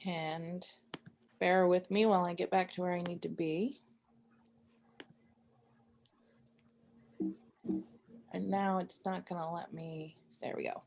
And bear with me while I get back to where I need to be. And now it's not going to let me. There we go.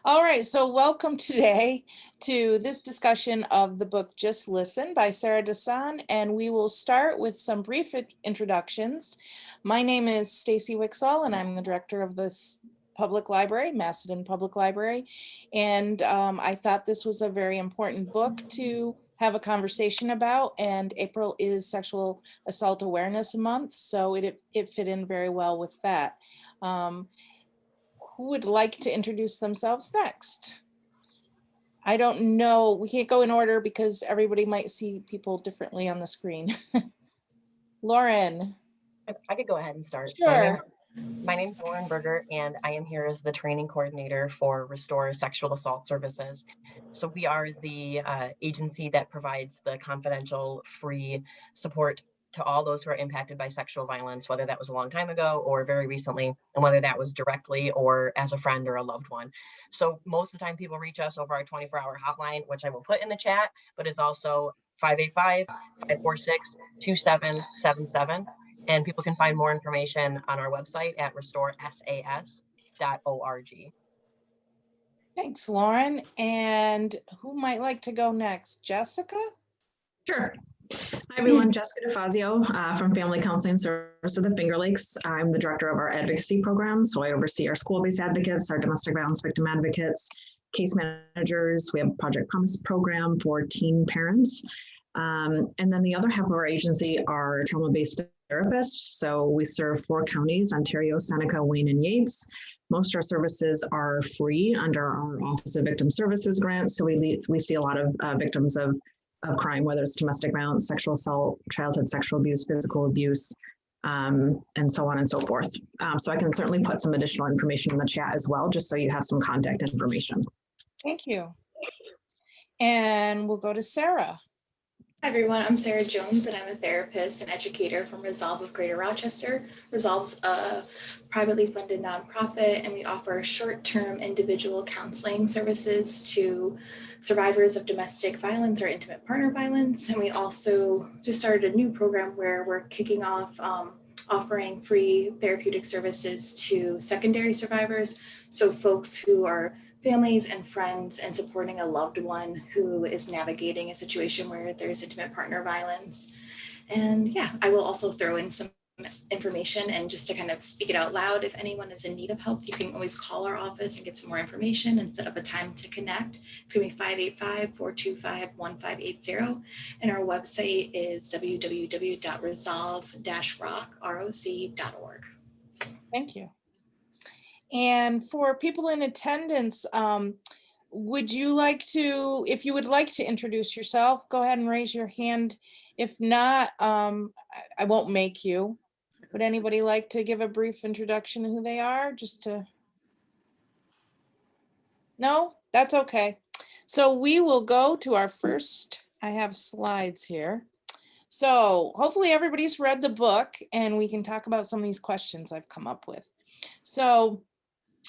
All right, so welcome today to this discussion of the book Just Listen by Sarah Dessen, and we will start with some brief introductions. My name is Stacy Wixall, and I'm the director of this public library, Macedon Public Library, and I thought this was a very important book to have a conversation about, and April is Sexual Assault Awareness Month, so it fit in very well with that. Who would like to introduce themselves next? I don't know. We can't go in order because everybody might see people differently on the screen. Lauren. I could go ahead and start. Sure. My name's Lauren Berger, and I am here as the training coordinator for Restore Sexual Assault Services. So we are the agency that provides the confidential, free support to all those who are impacted by sexual violence, whether that was a long time ago or very recently, and whether that was directly or as a friend or a loved one. So most of the time people reach us over our 24-hour hotline, which I will put in the chat, but is also 585-546-2777. And people can find more information on our website at restoresas.org. Thanks, Lauren. And who might like to go next? Jessica? Sure. Hi, everyone. Jessica DeFazio from Family Counseling Service of the Finger Lakes. I'm the director of our advocacy program. So I oversee our school-based advocates, our domestic violence victim advocates, case managers. We have a Project Promise program for teen parents. And then the other half of our agency are trauma-based therapists. So we serve 4 counties, Ontario, Seneca, Wayne, and Yates. Most of our services are free under our Office of Victim Services grant. So we see a lot of victims of crime, whether it's domestic violence, sexual assault, childhood sexual abuse, physical abuse, and so on and so forth. So I can certainly put some additional information in the chat as well, just so you have some contact information. Thank you. And we'll go to Sarah. Hi everyone, I'm Sarah Jones and I'm a therapist and educator from Resolve of Greater Rochester. Resolve's a privately funded nonprofit, and we offer short-term individual counseling services to survivors of domestic violence or intimate partner violence. And we also just started a new program where we're kicking off offering free therapeutic services to secondary survivors. So folks who are families and friends and supporting a loved one who is navigating a situation where there's intimate partner violence. And yeah, I will also throw in some information, and just to kind of speak it out loud, if anyone is in need of help, you can always call our office and get some more information and set up a time to connect. It's gonna be 585-425-1580. And our website is www.resolve-roc.org. Thank you. And for people in attendance, would you like to, if you would like to introduce yourself, go ahead and raise your hand. If not, I won't make you. Would anybody like to give a brief introduction to who they are? Just to, no, that's okay. So we will go to our first, I have slides here. So hopefully everybody's read the book and we can talk about some of these questions I've come up with. So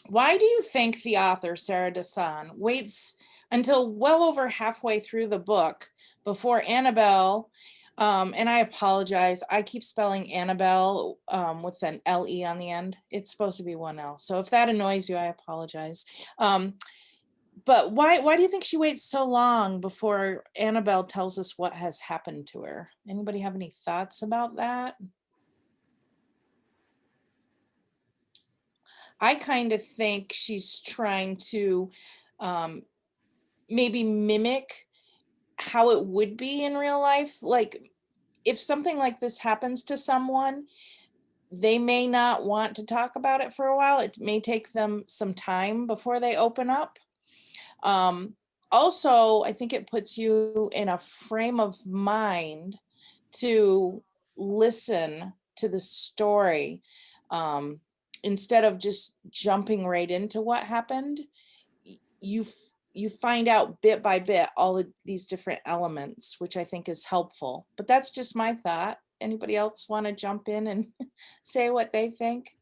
why do you think the author, Sarah Dessen, waits until well over halfway through the book before Annabelle, and I apologize, I keep spelling Annabelle with an L-E on the end. It's supposed to be one L. So if that annoys you, I apologize. But why do you think she waits so long before Annabelle tells us what has happened to her? Anybody have any thoughts about that? I kind of think she's trying to maybe mimic how it would be in real life. Like if something like this happens to someone, they may not want to talk about it for a while. It may take them some time before they open up. Also, I think it puts you in a frame of mind to listen to the story. Instead of just jumping right into what happened, you find out bit by bit all of these different elements, which I think is helpful. But that's just my thought. Anybody else want to jump in and say what they think?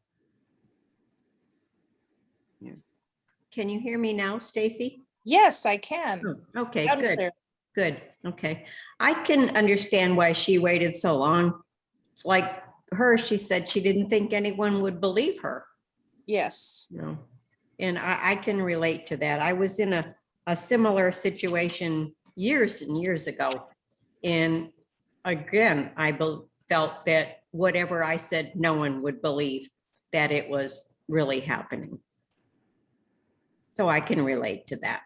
Can you hear me now, Stacy? Yes, I can. Oh, okay, Loud and good, clear. good, okay. I can understand why she waited so long. It's like her, she said she didn't think anyone would believe her, Yes. you know? And I can relate to that. I was in a similar situation years and years ago. And again, felt that whatever I said, no one would believe that it was really happening. So I can relate to that.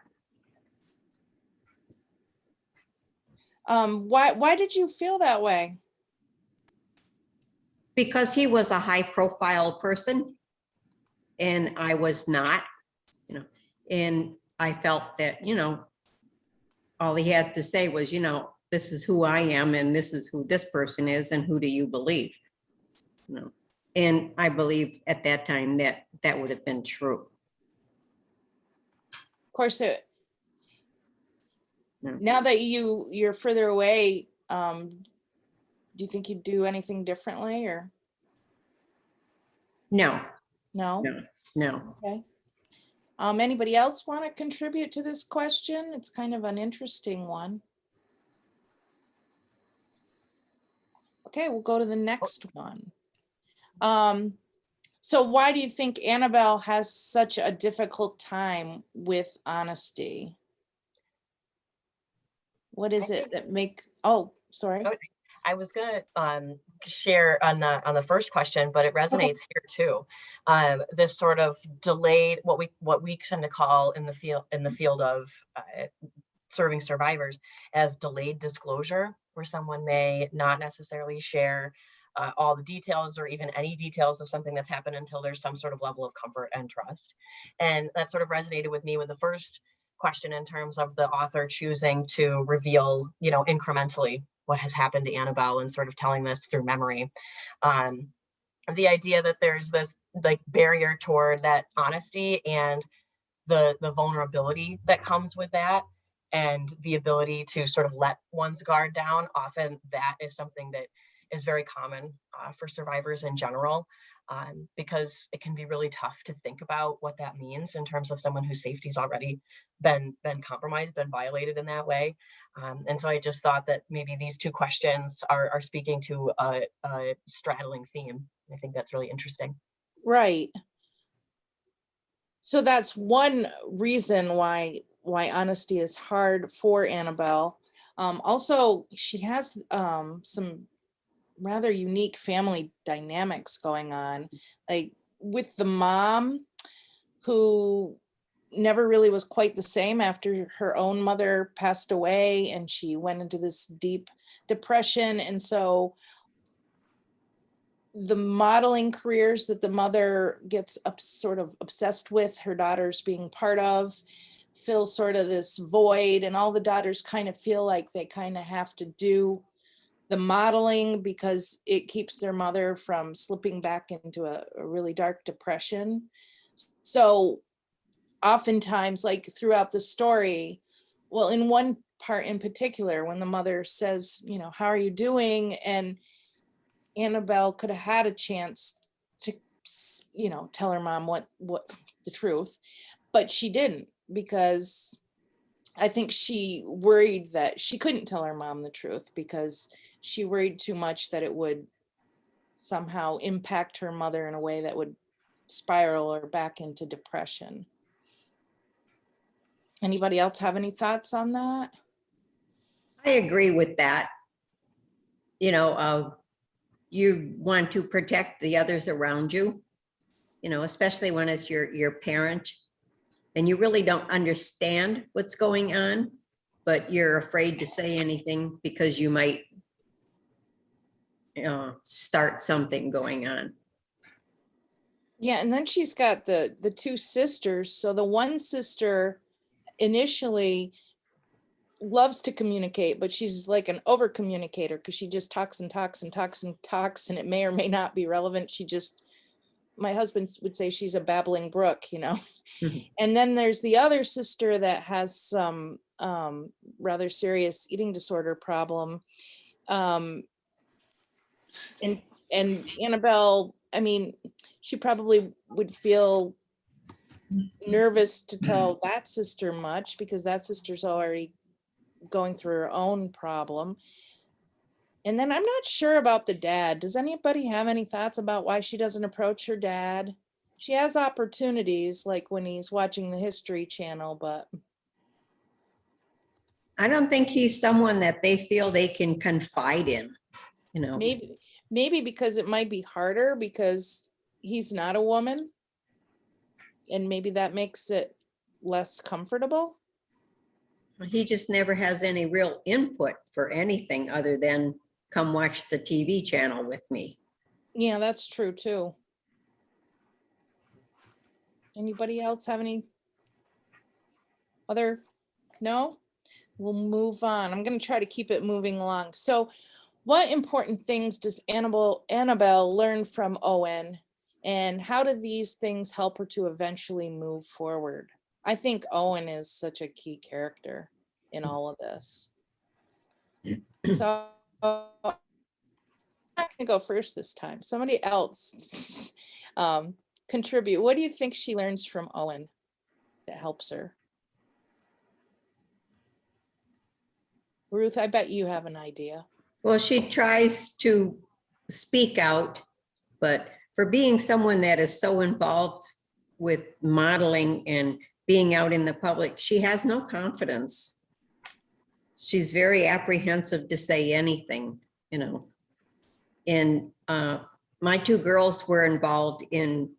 Why did you feel that way? Because he was a high profile person and I was not, you know, and I felt that, you know, all he had to say was, you know, this is who I am and this is who this person is and who do you believe? You know, and I believe at that time that that would have been true. Of course, Yeah. now that you're further away, do you think you'd do anything differently or No, no? no, no. Okay. Anybody else want to contribute to this question? It's kind of an interesting one. Okay, we'll go to the next one. So why do you think Annabelle has such a difficult time with honesty? What is it that makes, oh, sorry. I was gonna share on the first question, but it resonates here too. This sort of delayed, what we tend to call in the field of serving survivors as delayed disclosure, where someone may not necessarily share all the details or even any details of something that's happened until there's some sort of level of comfort and trust. And that sort of resonated with me with the first question in terms of the author choosing to reveal, you know, incrementally what has happened to Annabelle and sort of telling this through memory. The idea that there's this like barrier toward that honesty and the vulnerability that comes with that and the ability to sort of let one's guard down. Often that is something that is very common for survivors in general, because it can be really tough to think about what that means in terms of someone whose safety's already been compromised, been violated in that way. And so I just thought that maybe these two questions are speaking to a straddling theme. I think that's really interesting. Right. So that's one reason why honesty is hard for Annabelle. Also, she has some rather unique family dynamics going on, like with the mom who never really was quite the same after her own mother passed away and she went into this deep depression. And so the modeling careers that the mother gets sort of obsessed with her daughters being part of fill sort of this void, and all the daughters kind of feel like they kind of have to do the modeling because it keeps their mother from slipping back into a really dark depression. So oftentimes, like throughout the story, well, in one part in particular, when the mother says, you know, how are you doing? And Annabelle could have had a chance to, you know, tell her mom what the truth, but she didn't, because I think she worried that she couldn't tell her mom the truth because she worried too much that it would somehow impact her mother in a way that would spiral her back into depression. Anybody else have any thoughts on that? I agree with that. You know, you want to protect the others around you, you know, especially when it's your parent and you really don't understand what's going on, but you're afraid to say anything because you might start something going on. Yeah, and then she's got the two sisters. So the one sister initially loves to communicate, but she's like an over communicator because she just talks and talks and talks and talks, and it may or may not be relevant. She just, my husband would say she's a babbling brook, you know. Mhm. And then there's the other sister that has some rather serious eating disorder problem. And Annabelle, I mean, she probably would feel nervous to tell that sister much because that sister's already going through her own problem. And then I'm not sure about the dad. Does anybody have any thoughts about why she doesn't approach her dad? She has opportunities like when he's watching the History Channel, but I don't think he's someone that they feel they can confide in, you know. maybe because it might be harder because he's not a woman. And maybe that makes it less comfortable. He just never has any real input for anything other than come watch the TV channel with me. Yeah, that's true too. Anybody else have any other? No? We'll move on. I'm going to try to keep it moving along. So what important things does Annabelle learn from Owen, and how do these things help her to eventually move forward? I think Owen is such a key character in all of this. So I'm not going to go first this time. Somebody else contribute. What do you think she learns from Owen that helps her? Ruth, I bet you have an idea. Well, she tries to speak out, but for being someone that is so involved with modeling and being out in the public, she has no confidence. She's very apprehensive to say anything, you know. And my two girls were involved in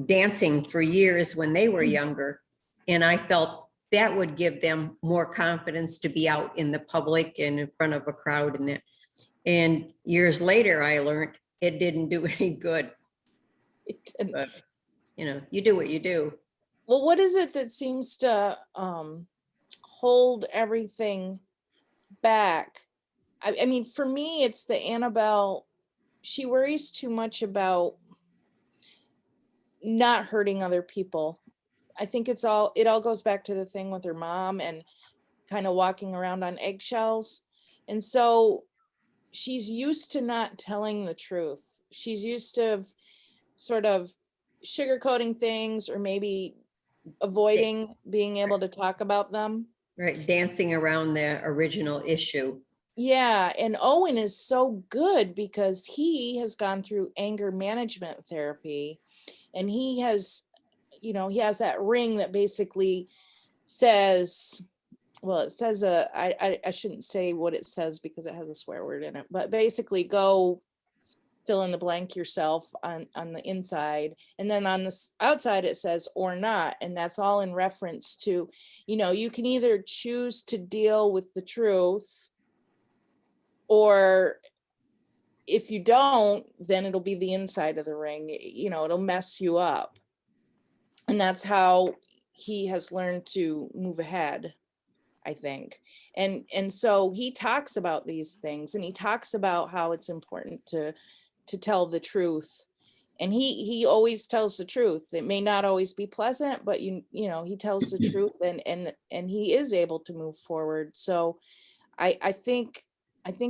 dancing for years when they were younger. And I felt that would give them more confidence to be out in the public and in front of a crowd and that. And years later, I learned it didn't do any good. But, you know, you do what you do. Well, what is it that seems to hold everything back? I mean, for me, it's the Annabelle. She worries too much about not hurting other people. I think it all goes back to the thing with her mom and kind of walking around on eggshells. And so she's used to not telling the truth. She's used to sort of sugarcoating things or maybe avoiding being able to talk about them. Right, dancing around the original issue. Yeah, and Owen is so good because he has gone through anger management therapy, and he has, you know, he has that ring that basically says, well, it says I shouldn't say what it says because it has a swear word in it, but basically go fill in the blank yourself on the inside, and then on the outside it says or not, and that's all in reference to, you know, you can either choose to deal with the truth, or if you don't, then it'll be the inside of the ring, you know, it'll mess you up. And that's how he has learned to move ahead, I think. And so he talks about these things, and he talks about how it's important to tell the truth. And he always tells the truth. It may not always be pleasant, but you know, he tells the truth, and he is able to move forward. So I think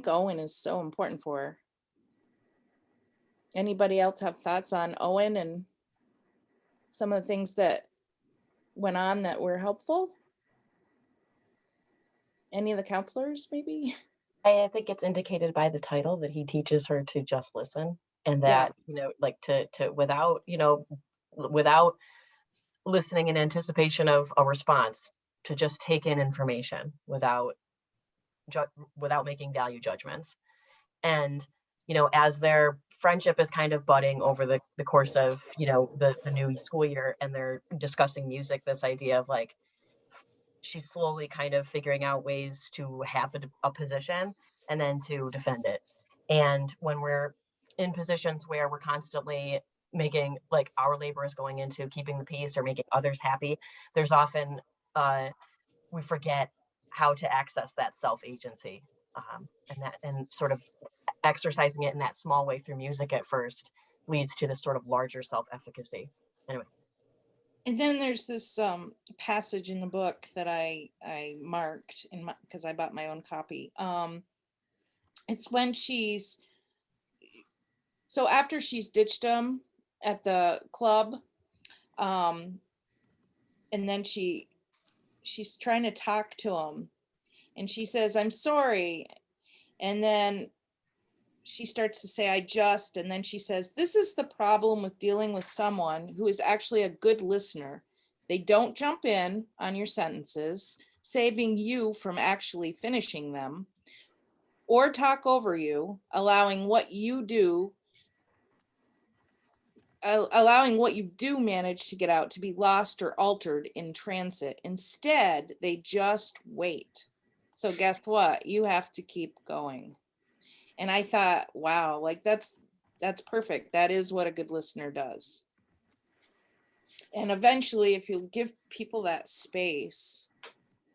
Owen is so important for her. Anybody else have thoughts on Owen and some of the things that went on that were helpful? Any of the counselors, maybe? I think it's indicated by the title that he teaches her to just listen, and that, you know, like to without, you know, without listening in anticipation of a response, to just take in information without making value judgments. And, you know, as their friendship is kind of budding over the course of, you know, the new school year, and they're discussing music, this idea of like, she's slowly kind of figuring out ways to have a position and then to defend it. And when we're in positions where we're constantly making, like, our labor is going into keeping the peace or making others happy, there's often we forget how to access that self-agency, and sort of exercising it in that small way through music at first leads to this sort of larger self-efficacy. Anyway. And then there's this passage in the book that I marked in my, because I bought my own copy. It's when so after she's ditched him at the club, and then she's trying to talk to him, and she says, "I'm sorry." And then she starts to say, and then she says, "This is the problem with dealing with someone who is actually a good listener. They don't jump in on your sentences, saving you from actually finishing them, or talk over you, allowing what you do manage to get out to be lost or altered in transit. Instead, they just wait. So guess what? You have to keep going." And I thought, wow, like that's perfect. That is what a good listener does. And eventually, if you give people that space,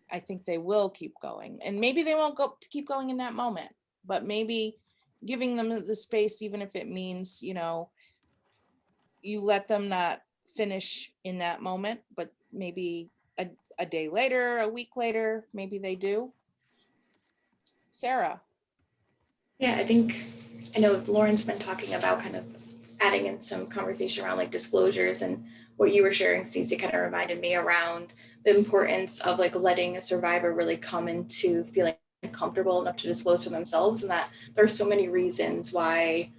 I think they will keep going. And maybe they won't keep going in that moment, but maybe giving them the space, even if it means, you let them not finish in that moment, but maybe a day later, a week later, maybe they do. Sarah. Yeah, I know Lauren's been talking about kind of adding in some conversation around like disclosures, and what you were sharing, Stacey, kind of reminded me around the importance of like letting a survivor really come into feeling comfortable enough to disclose to themselves, and that there's so many reasons why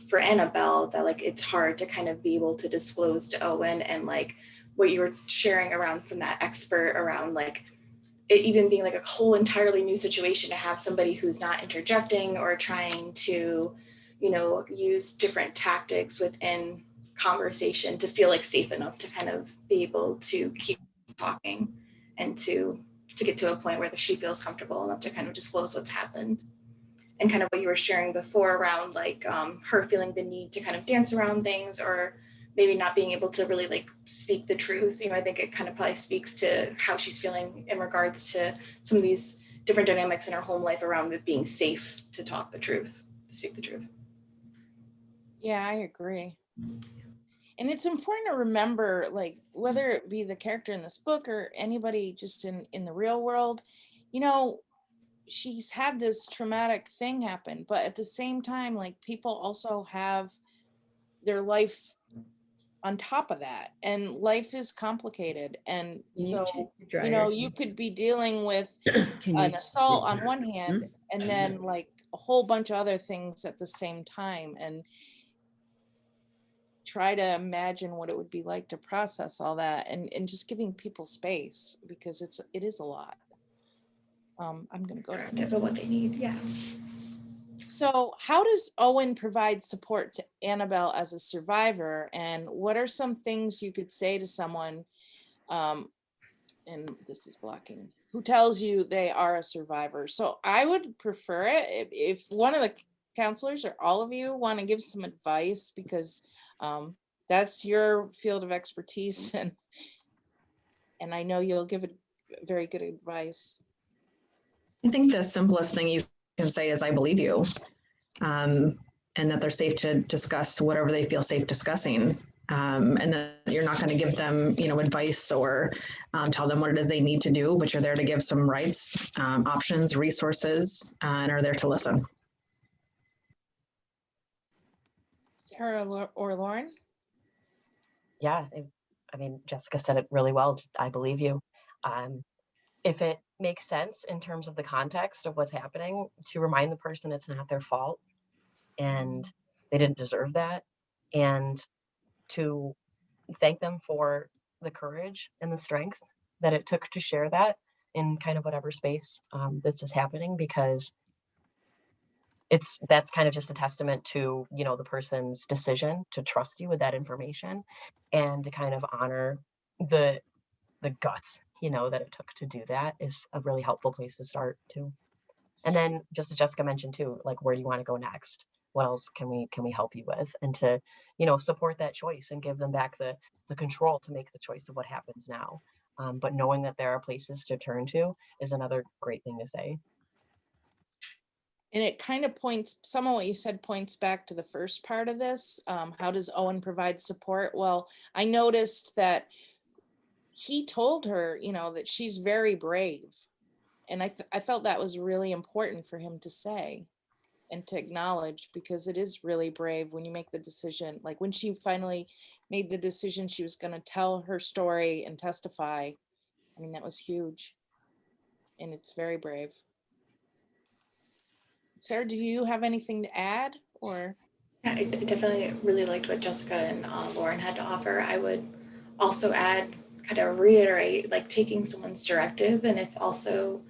for Annabelle that like it's hard to kind of be able to disclose to Owen, and like what you were sharing around from that expert around like it even being like a whole entirely new situation to have somebody who's not interjecting or trying to, use different tactics within conversation to feel like safe enough to kind of be able to keep talking and to get to a point where she feels comfortable enough to kind of disclose what's happened. And kind of what you were sharing before around like her feeling the need to kind of dance around things, or maybe not being able to really like speak the truth. I think it kind of probably speaks to how she's feeling in regards to some of these different dynamics in her home life around it being safe to talk the truth, to speak the truth. Yeah, I agree. And it's important to remember, like, whether it be the character in this book or anybody just in the real world, she's had this traumatic thing happen, but at the same time, like, people also have their life on top of that, and life is complicated. And so, you could be dealing with an assault on one hand, and then like a whole bunch of other things at the same time, and try to imagine what it would be like to process all that, and just giving people space, because it is a lot. I'm going to go to what they need. Yeah. So how does Owen provide support to Annabelle as a survivor, and what are some things you could say to someone, and this is blocking, who tells you they are a survivor? So I would prefer it if one of the counselors or all of you want to give some advice, because that's your field of expertise, and I know you'll give it very good advice. I think the simplest thing you can say is, "I believe you," and that they're safe to discuss whatever they feel safe discussing. And that you're not going to give them, advice or tell them what it is they need to do, but you're there to give some rights, options, resources, and are there to listen. Sarah or Lauren? Yeah, Jessica said it really well. Just, I believe you. If it makes sense in terms of the context of what's happening, to remind the person it's not their fault and they didn't deserve that, and to thank them for the courage and the strength that it took to share that in kind of whatever space this is happening, because that's kind of just a testament to, the person's decision to trust you with that information, and to kind of honor the guts, that it took to do that, is a really helpful place to start too. And then, just as Jessica mentioned too, like, where do you want to go next? What else can we help you with? And to, support that choice and give them back the control to make the choice of what happens now. But knowing that there are places to turn to is another great thing to say. And it kind of some of what you said points back to the first part of this. How does Owen provide support? Well, I noticed that he told her, that she's very brave. And I felt that was really important for him to say. and to acknowledge, because it is really brave when you make the decision. Like when she finally made the decision she was going to tell her story and testify, I mean, that was huge. And it's very brave. Sarah, do you have anything to add, or? Yeah, I definitely really liked what Jessica and Lauren had to offer. I would also add, kind of reiterate, like taking someone's directive, and if also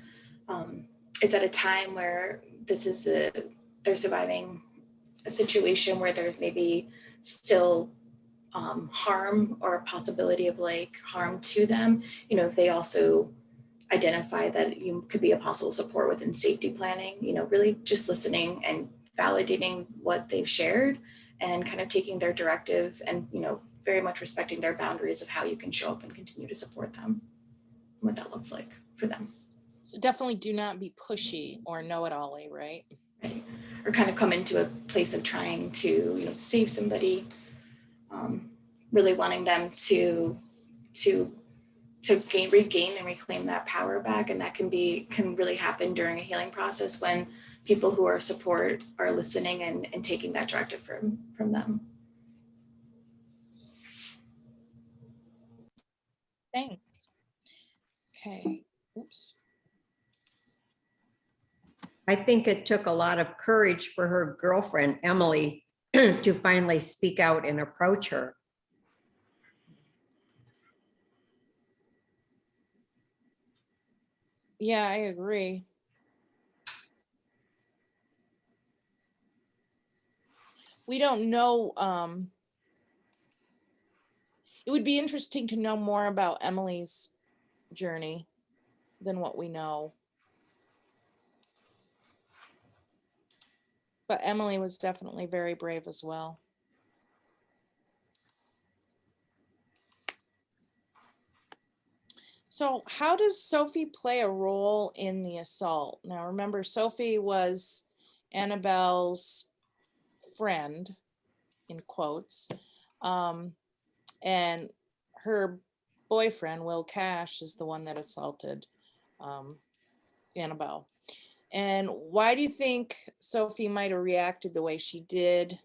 is at a time where they're surviving a situation where there's maybe still harm or a possibility of like harm to them, you know, if they also identify that you could be a possible support within safety planning, you know, really just listening and validating what they've shared and kind of taking their directive and, you know, very much respecting their boundaries of how you can show up and continue to support them, what that looks like for them. So definitely do not be pushy or know-it-all, right? Right. Or kind of come into a place of trying to, you know, save somebody, really wanting them to regain and reclaim that power back. And that can really happen during a healing process when people who are support are listening and taking that directive from them. Thanks. Okay. Oops. I think it took a lot of courage for her girlfriend, Emily, to finally speak out and approach her. Yeah, I agree. We don't know. It would be interesting to know more about Emily's journey than what we know. But Emily was definitely very brave as well. So how does Sophie play a role in the assault? Now, remember, Sophie was Annabelle's friend, in quotes, and her boyfriend, Will Cash, is the one that assaulted Annabelle. And why do you think Sophie might have reacted the way she did?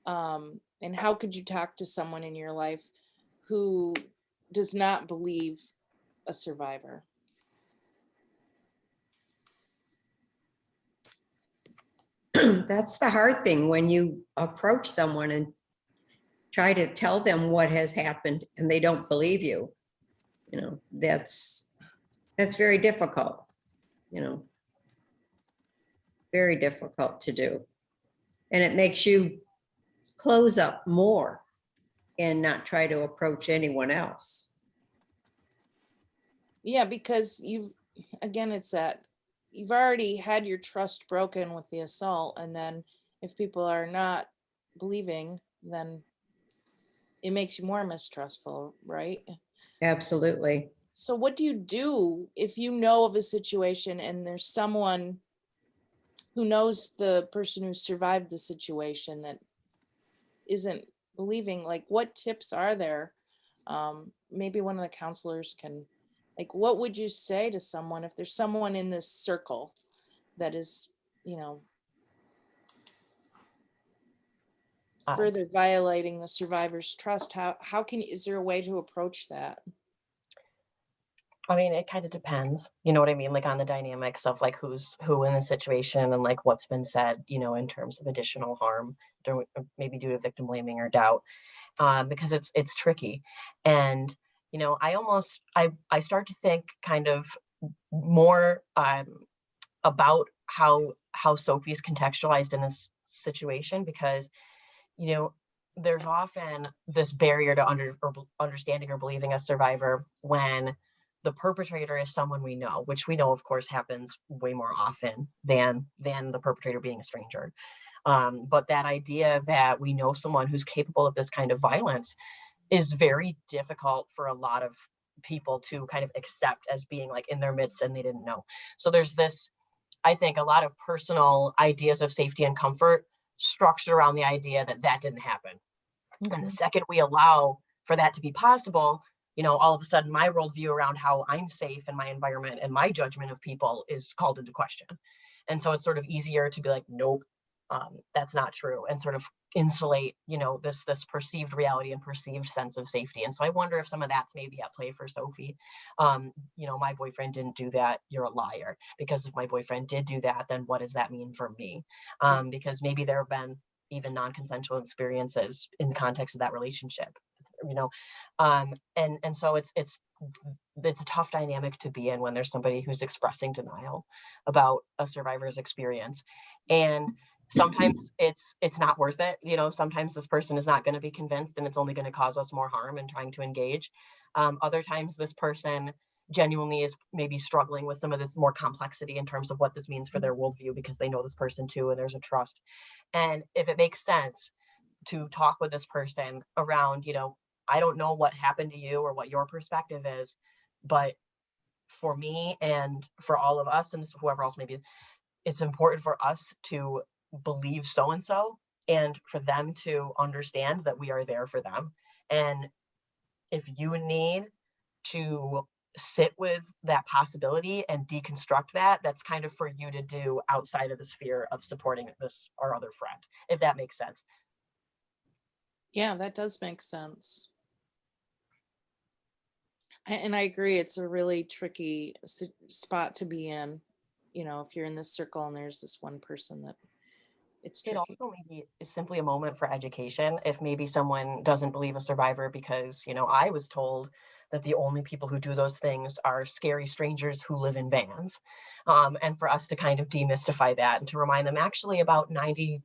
And how could you talk to someone in your life who does not believe a survivor? That's the hard thing when you approach someone and try to tell them what has happened and they don't believe you. You know, that's very difficult, you know, very difficult to do. And it makes you close up more and not try to approach anyone else. Yeah, because it's that you've already had your trust broken with the assault. And then if people are not believing, then it makes you more mistrustful, right? Absolutely. So what do you do if you know of a situation and there's someone who knows the person who survived the situation that isn't believing? Like, what tips are there? Maybe one of the counselors can, like, what would you say to someone if there's someone in this circle that is, you know, further violating the survivor's trust? Is there a way to approach that? I mean, it kind of depends, you know what I mean? Like on the dynamics of like who's who in the situation and like what's been said, you know, in terms of additional harm, maybe due to victim blaming or doubt, because it's tricky. And, you know, I start to think kind of more about how Sophie's contextualized in this situation, because, you know, there's often this barrier to understanding or believing a survivor when the perpetrator is someone we know, which we know, of course, happens way more often than the perpetrator being a stranger. But that idea that we know someone who's capable of this kind of violence is very difficult for a lot of people to kind of accept as being like in their midst and they didn't know. So there's this, I think, a lot of personal ideas of safety and comfort structured around the idea that that didn't happen. Mm-hmm. And the second we allow for that to be possible, you know, all of a sudden my worldview around how I'm safe in my environment and my judgment of people is called into question. And so it's sort of easier to be like, nope, that's not true, and sort of insulate, this perceived reality and perceived sense of safety. And so I wonder if some of that's maybe at play for Sophie. My boyfriend didn't do that, you're a liar. Because if my boyfriend did do that, then what does that mean for me? Because maybe there have been even non-consensual experiences in the context of that relationship, and so it's a tough dynamic to be in when there's somebody who's expressing denial about a survivor's experience. And sometimes it's not worth it. Sometimes this person is not going to be convinced, and it's only going to cause us more harm in trying to engage. Other times this person genuinely is maybe struggling with some of this more complexity in terms of what this means for their worldview, because they know this person too, and there's a trust. And if it makes sense to talk with this person around, I don't know what happened to you or what your perspective is, but for me and for all of us and whoever else maybe, it's important for us to believe so-and-so, and for them to understand that we are there for them. And if you need to sit with that possibility and deconstruct that, that's kind of for you to do outside of the sphere of supporting this our other friend, if that makes sense. Yeah, that does make sense. And I agree, it's a really tricky spot to be in, if you're in this circle and there's this one person that it's tricky. It also maybe is simply a moment for education. If maybe someone doesn't believe a survivor because, I was told that the only people who do those things are scary strangers who live in vans. And for us to kind of demystify that and to remind them, actually about 90%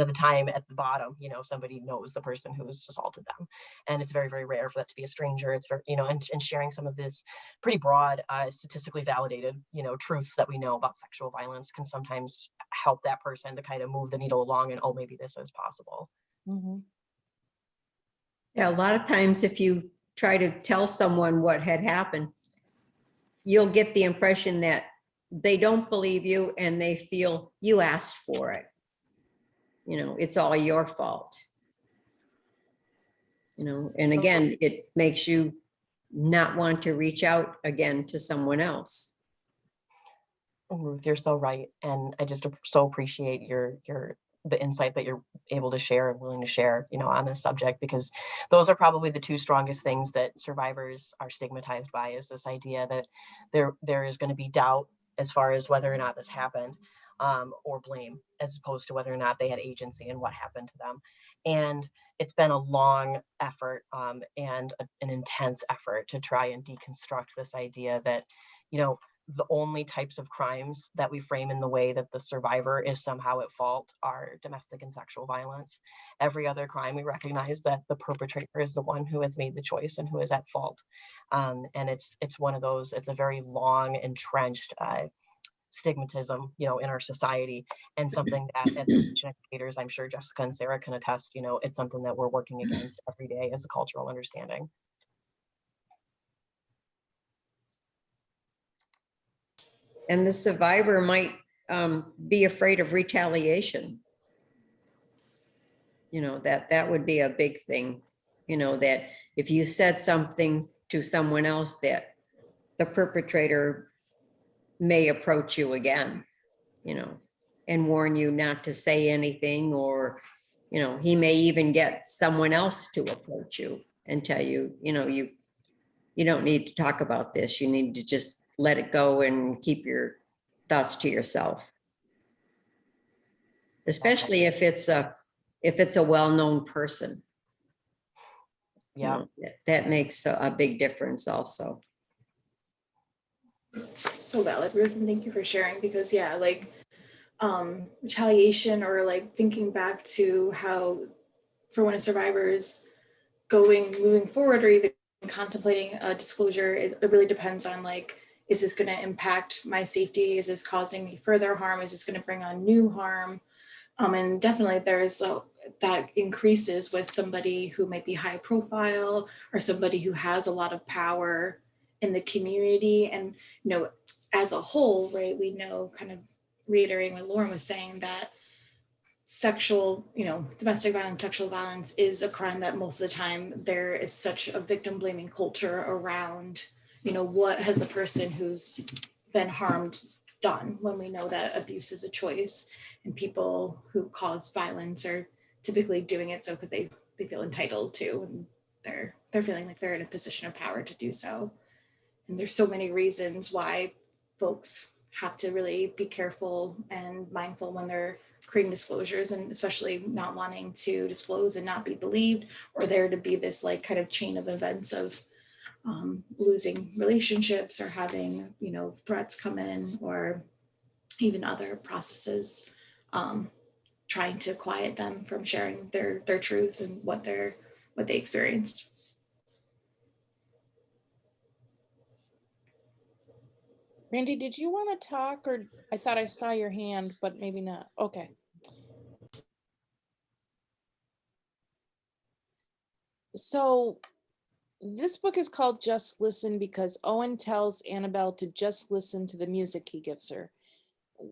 of the time at the bottom, somebody knows the person who's assaulted them. And it's very, very rare for that to be a stranger. It's very, and sharing some of this pretty broad, statistically validated, truths that we know about sexual violence can sometimes help that person to kind of move the needle along and, oh, maybe this is possible. Mm-hmm. Yeah, a lot of times if you try to tell someone what had happened, you'll get the impression that they don't believe you and they feel you asked for it. It's all your fault. And again, it makes you not want to reach out again to someone else. Ruth, you're so right. And I just so appreciate the insight that you're able to share and willing to share, on this subject, because those are probably the two strongest things that survivors are stigmatized by, is this idea that there is going to be doubt as far as whether or not this happened, or blame, as opposed to whether or not they had agency in what happened to them. And it's been a long effort, and an intense effort to try and deconstruct this idea that, the only types of crimes that we frame in the way that the survivor is somehow at fault are domestic and sexual violence. Every other crime, we recognize that the perpetrator is the one who has made the choice and who is at fault. And it's one of those, it's a very long entrenched stigmatism, in our society, and something that as educators, I'm sure Jessica and Sarah can attest, it's something that we're working against every day as a cultural understanding. And the survivor might be afraid of retaliation. That would be a big thing, that if you said something to someone else, that the perpetrator may approach you again, and warn you not to say anything, or, he may even get someone else to approach you and tell you, you don't need to talk about this. You need to just let it go and keep your thoughts to yourself. Especially if it's a well-known person. Yeah. That makes a big difference also. So valid, Ruth, and thank you for sharing, because retaliation, or thinking back to how for when a survivor is moving forward, or even contemplating a disclosure, it really depends on is this going to impact my safety? Is this causing me further harm? Is this going to bring on new harm? And definitely there's that increases with somebody who might be high profile, or somebody who has a lot of power in the community. And, as a whole, right, we know, kind of reiterating what Lauren was saying, that domestic violence, sexual violence is a crime that most of the time there is such a victim blaming culture around, what has the person who's been harmed done when we know that abuse is a choice, and people who cause violence are typically doing it so because they feel entitled to, and they're feeling like they're in a position of power to do so. And there's so many reasons why folks have to really be careful and mindful when they're creating disclosures, and especially not wanting to disclose and not be believed, or there to be this like kind of chain of events of losing relationships or having, you know, threats come in, or even other processes trying to quiet them from sharing their truth and what they experienced. Randy, did you want to talk, or I thought I saw your hand, but maybe not. Okay. So this book is called Just Listen because Owen tells Annabelle to just listen to the music he gives her.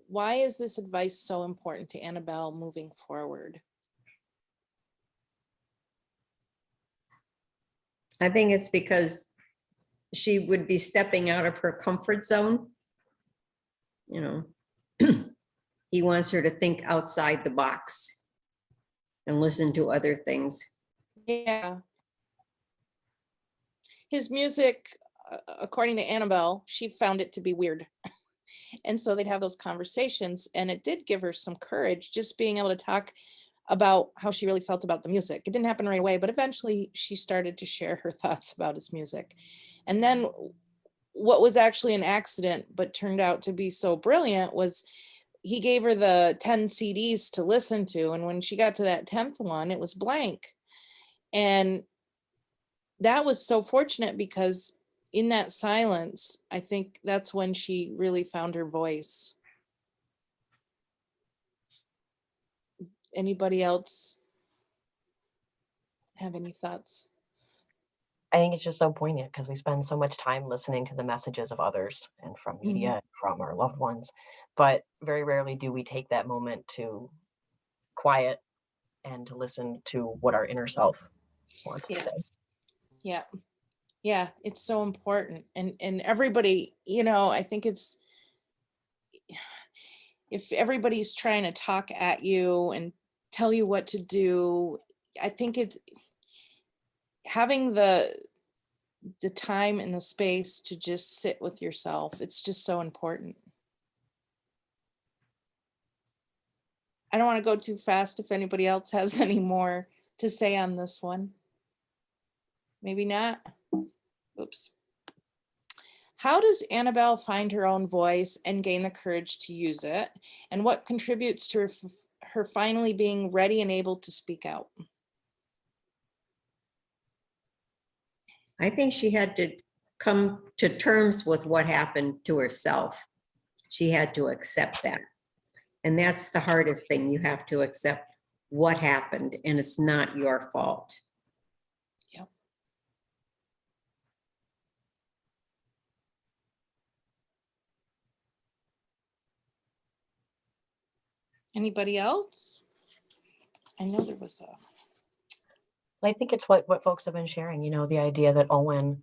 Why is this advice so important to Annabelle moving forward? I think it's because she would be stepping out of her comfort zone. You know, he wants her to think outside the box and listen to other things. Yeah. His music, according to Annabelle, she found it to be weird. And so they'd have those conversations, and it did give her some courage, just being able to talk about how she really felt about the music. It didn't happen right away, but eventually she started to share her thoughts about his music. And then what was actually an accident, but turned out to be so brilliant, was he gave her the 10 CDs to listen to. And when she got to that 10th one, it was blank. And that was so fortunate because in that silence, I think that's when she really found her voice. Anybody else have any thoughts? I think it's just so poignant because we spend so much time listening to the messages of others and from media, and from our loved ones, but very rarely do we take that moment to quiet and to listen to what our inner self wants to say. Yes. Yeah. Yeah, it's so important. And everybody, you know, I think it's, if everybody's trying to talk at you and tell you what to do, I think it's having the time and the space to just sit with yourself. It's just so important. I don't want to go too fast if anybody else has any more to say on this one. Maybe not. Oops. How does Annabelle find her own voice and gain the courage to use it? And what contributes to her finally being ready and able to speak out? I think she had to come to terms with what happened to herself. She had to accept that. And that's the hardest thing. You have to accept what happened, and it's not your fault. Yep. Anybody else? I know there was a. I think it's what folks have been sharing, you know, the idea that Owen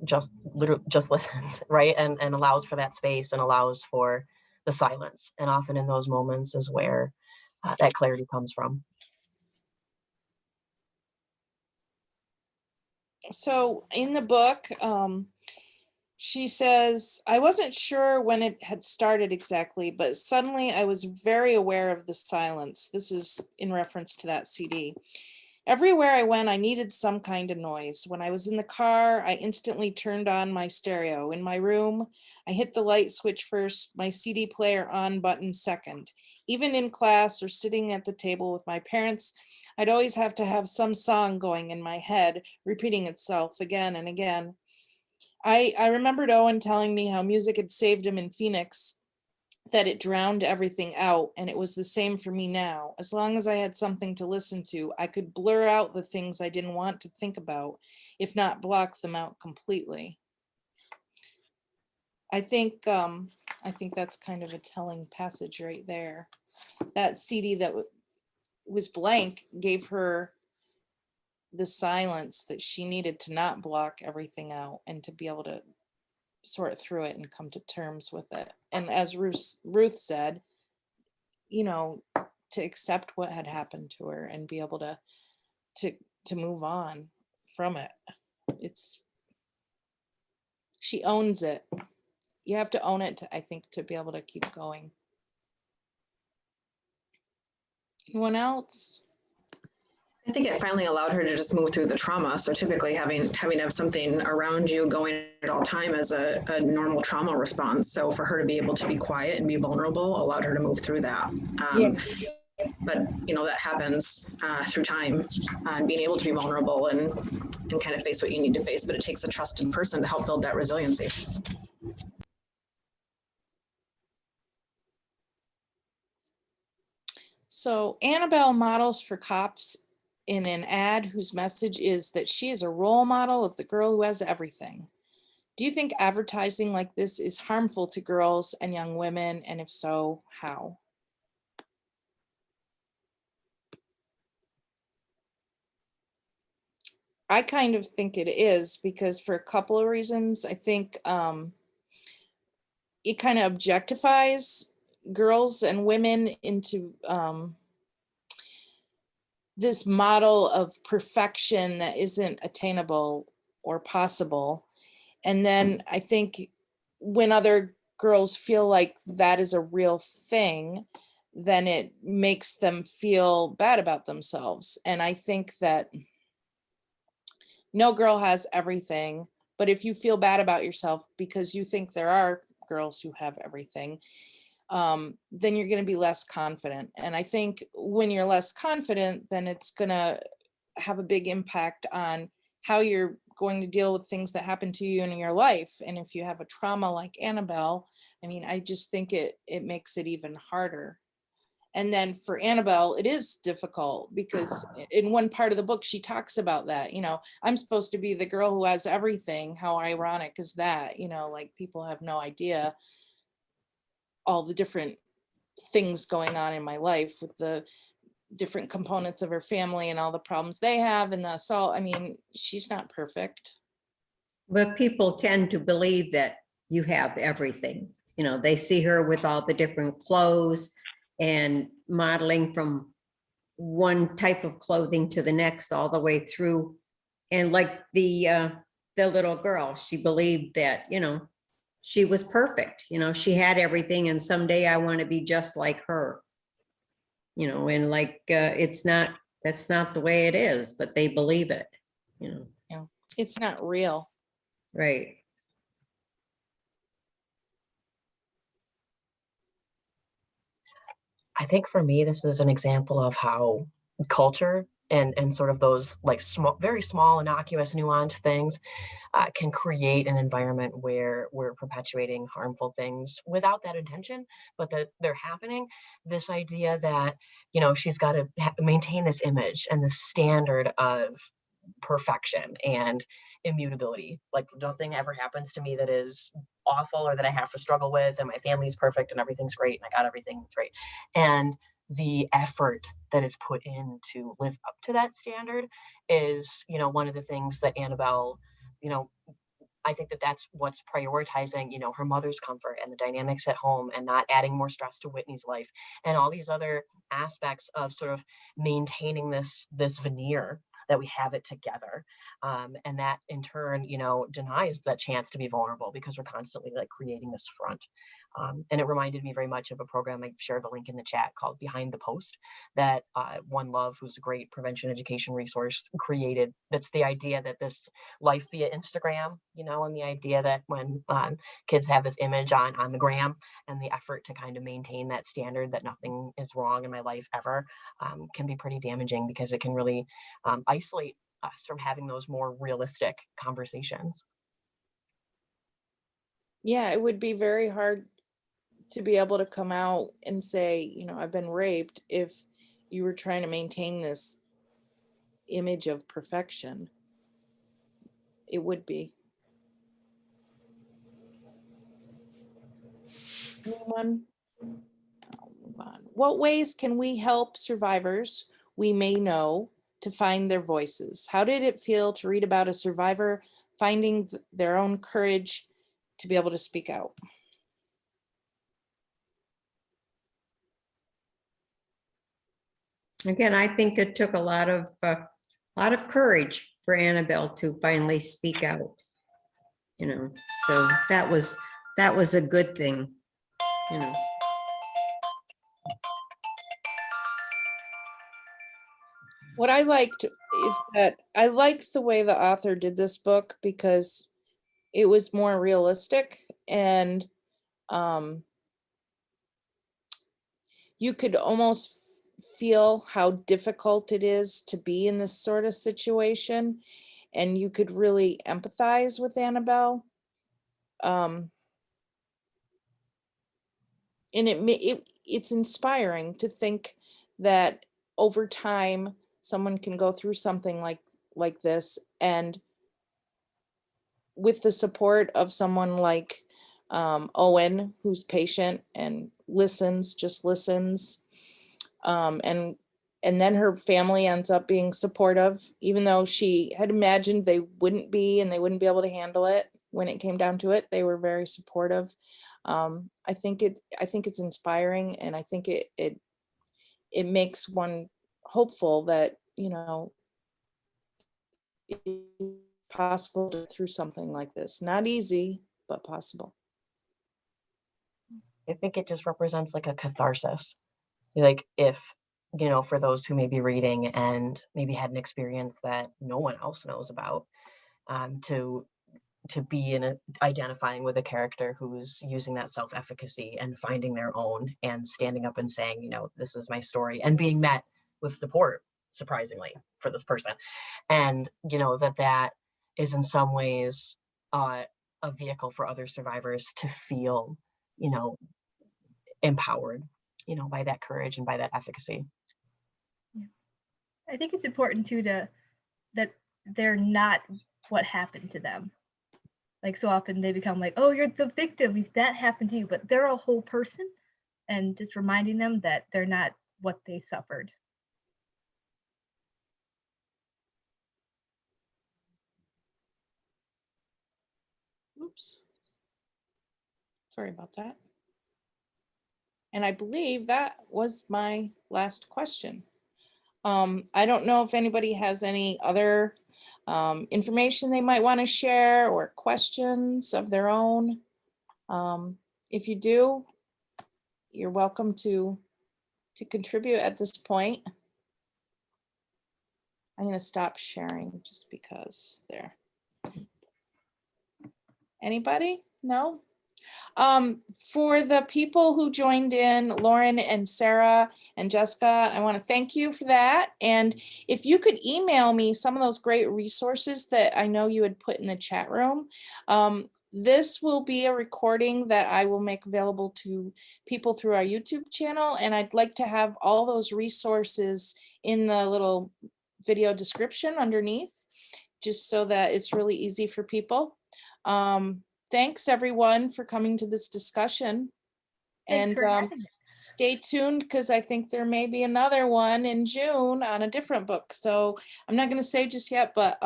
just listens, right? And allows for that space and allows for the silence. And often in those moments is where that clarity comes from. So in the book, she says, I wasn't sure when it had started exactly, but suddenly I was very aware of the silence. This is in reference to that CD. Everywhere I went, I needed some kind of noise. When I was in the car, I instantly turned on my stereo. In my room, I hit the light switch first, my CD player on button second. Even in class or sitting at the table with my parents, I'd always have to have some song going in my head, repeating itself again and again. I remembered Owen telling me how music had saved him in Phoenix, that it drowned everything out, and it was the same for me now. As long as I had something to listen to, I could blur out the things I didn't want to think about, if not block them out completely. I think that's kind of a telling passage right there. That CD that was blank gave her the silence that she needed to not block everything out and to be able to sort through it and come to terms with it. And as Ruth said, you know, to accept what had happened to her and be able to move on from it. She owns it. You have to own it, I think, to be able to keep going. Anyone else? I think it finally allowed her to just move through the trauma. So typically having to have something around you going at all time is a normal trauma response. So for her to be able to be quiet and be vulnerable allowed her to move through that. Yeah. But you know, that happens through time, and being able to be vulnerable and kind of face what you need to face. But it takes a trusted person to help build that resiliency. So Annabelle models for cops in an ad whose message is that she is a role model of the girl who has everything. Do you think advertising like this is harmful to girls and young women? And if so, how? I kind of think it is, because for a couple of reasons. I think it kind of objectifies girls and women into this model of perfection that isn't attainable or possible. And then I think when other girls feel like that is a real thing, then it makes them feel bad about themselves. And I think that no girl has everything, but if you feel bad about yourself because you think there are girls who have everything, then you're going to be less confident. And I think when you're less confident, then it's going to have a big impact on how you're going to deal with things that happen to you in your life. And if you have a trauma like Annabelle, I mean, I just think it makes it even harder. And then for Annabelle, it is difficult because in one part of the book, she talks about that, you know, I'm supposed to be the girl who has everything. How ironic is that? You know, like people have no idea all the different things going on in my life with the different components of her family and all the problems they have and the assault. I mean, she's not perfect. But people tend to believe that you have everything. You know, they see her with all the different clothes and modeling from one type of clothing to the next all the way through. And like the little girl, she believed that, you know, she was perfect. You know, she had everything, and someday I want to be just like her. You know, and like that's not the way it is, but they believe it, you know. Yeah, it's not real. Right. I think for me, this is an example of how culture and sort of those like small, very small, innocuous, nuanced things can create an environment where we're perpetuating harmful things without that intention, but that they're happening. This idea that, you know, she's got to maintain this image and this standard of perfection and immutability. Like nothing ever happens to me that is awful or that I have to struggle with, and my family's perfect and everything's great and I got everything that's great. And the effort that is put in to live up to that standard is, you know, one of the things that Annabelle, you know, I think that that's what's prioritizing, you know, her mother's comfort and the dynamics at home and not adding more stress to Whitney's life and all these other aspects of sort of maintaining this veneer that we have it together. And that in turn, you know, denies that chance to be vulnerable because we're constantly like creating this front. And it reminded me very much of a program, I shared a link in the chat, called Behind the Post, that One Love, who's a great prevention education resource, created. That's the idea that this life via Instagram, you know, and the idea that when kids have this image on the gram and the effort to kind of maintain that standard that nothing is wrong in my life ever can be pretty damaging because it can really isolate us from having those more realistic conversations. Yeah, it would be very hard to be able to come out and say, you know, I've been raped, if you were trying to maintain this image of perfection. It would be. Anyone? I'll move on. What ways can we help survivors we may know to find their voices? How did it feel to read about a survivor finding their own courage to be able to speak out. Again, I think it took a lot of courage for Annabelle to finally speak out. You know, so that was a good thing, you know. What I liked is that I liked the way the author did this book because it was more realistic, and you could almost feel how difficult it is to be in this sort of situation, and you could really empathize with Annabelle. And it's inspiring to think that over time someone can go through something like this, and with the support of someone like Owen, who's patient and listens, just listens, and then her family ends up being supportive, even though she had imagined they wouldn't be, and they wouldn't be able to handle it. When it came down to it, they were very supportive. I think it's inspiring, and I think it makes one hopeful that, you know, it's possible to get through something like this. Not easy, but possible. I think it just represents like a catharsis. Like, if, you know, for those who may be reading and maybe had an experience that no one else knows about, to be identifying with a character who's using that self-efficacy and finding their own and standing up and saying, you know, this is my story, and being met with support, surprisingly, for this person. And, you know, that is in some ways a vehicle for other survivors to feel, you know, empowered, you know, by that courage and by that efficacy. Yeah. I think it's important too that they're not what happened to them. Like, so often they become like, oh, you're the victim, that happened to you, but they're a whole person, and just reminding them that they're not what they suffered. Oops. Sorry about that. And I believe that was my last question. I don't know if anybody has any other information they might want to share or questions of their own. If you do, you're welcome to contribute at this point. I'm going to stop sharing just because there. Anybody? No? For the people who joined in, Lauren and Sarah and Jessica, I want to thank you for that. And if you could email me some of those great resources that I know you had put in the chat room, this will be a recording that I will make available to people through our YouTube channel. And I'd like to have all those resources in the little video description underneath, just so that it's really easy for people. Thanks everyone for coming to this discussion. Thanks And for having me. stay tuned, because I think there may be another one in June on a different book. So I'm not going to say just yet, but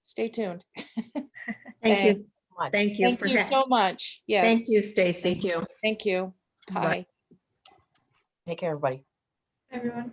stay tuned. Thank you. Thank Thank you. Thank you so much. Yes. Thank you, Stacy. Thank you. Thank you. Bye. Bye. Take care, everybody. Everyone.